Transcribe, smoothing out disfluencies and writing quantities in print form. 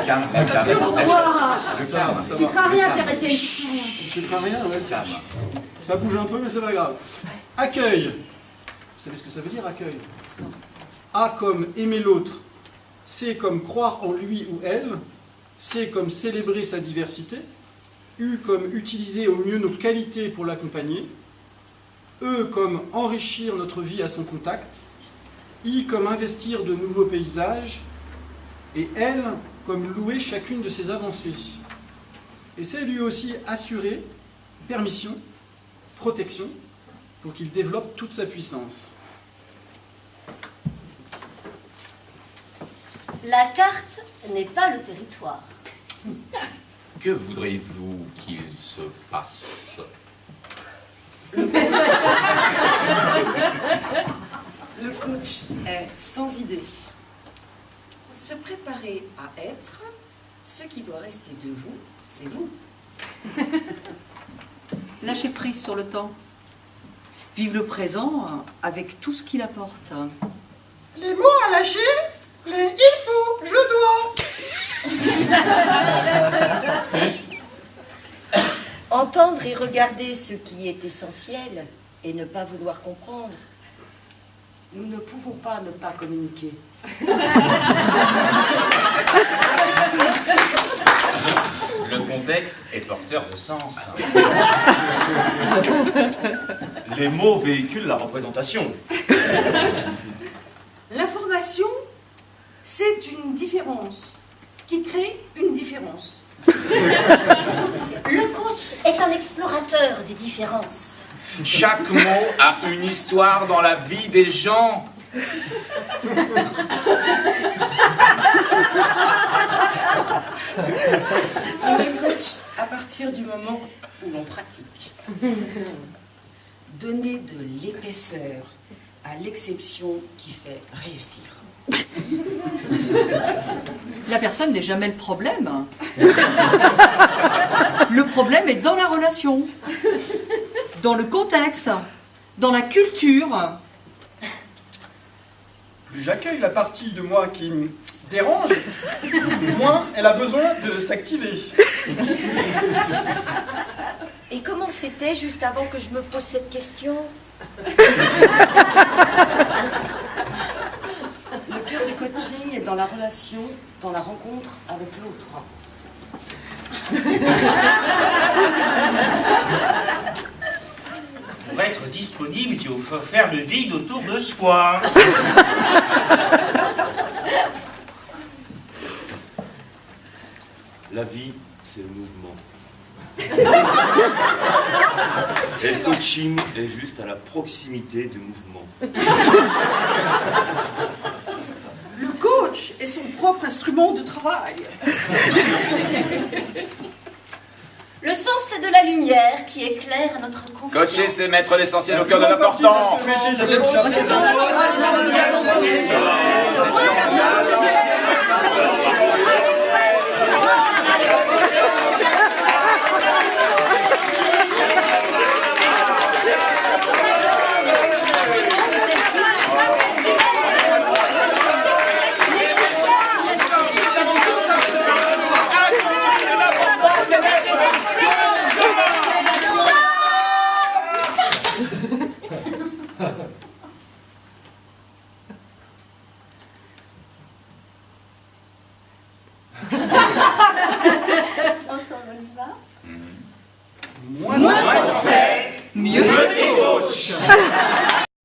calme. Tu crains rien, Pierre-Étienne. Je crains rien, ouais. Ça bouge un peu, mais c'est pas grave. Accueil. Vous savez ce que ça veut dire, accueil? A comme aimer l'autre. C comme croire en lui ou elle. C comme célébrer sa diversité. U comme utiliser au mieux nos qualités pour l'accompagner. E comme enrichir notre vie à son contact. I comme investir de nouveaux paysages. Et L comme louer chacune de ses avancées. Et c'est lui aussi assurer permission, protection, pour qu'il développe toute sa puissance. La carte n'est pas le territoire. Que voudriez-vous qu'il se passe? Le coach est sans idée. Se préparer à être, ce qui doit rester de vous, c'est vous. Lâcher prise sur le temps. Vive le présent avec tout ce qu'il apporte. Les mots à lâcher, les il faut, je dois. Entendre et regarder ce qui est essentiel et ne pas vouloir comprendre. Nous ne pouvons pas ne pas communiquer. Le contexte est porteur de sens. Les mots véhiculent la représentation. L'information, c'est une différence qui crée une différence. Le coach est un explorateur des différences. Chaque mot a une histoire dans la vie des gens. On est coach à partir du moment où l'on pratique. Donner de l'épaisseur à l'exception qui fait réussir. La personne n'est jamais le problème. Le problème est dans la relation, dans le contexte, dans la culture. Plus j'accueille la partie de moi qui me dérange, moins elle a besoin de s'activer. Et comment c'était juste avant que je me pose cette question? Le cœur du coaching est dans la relation, dans la rencontre avec l'autre. Pour être disponible, il faut faire le vide autour de soi. La vie, c'est le mouvement. Et le coaching est juste à la proximité du mouvement. Le coach est son propre instrument de travail. Le sens, c'est de la lumière qui éclaire notre conscience. Coacher, c'est mettre l'essentiel au cœur de l'important. Ensemble, on y va. Moins de fait, Mieux. Coach.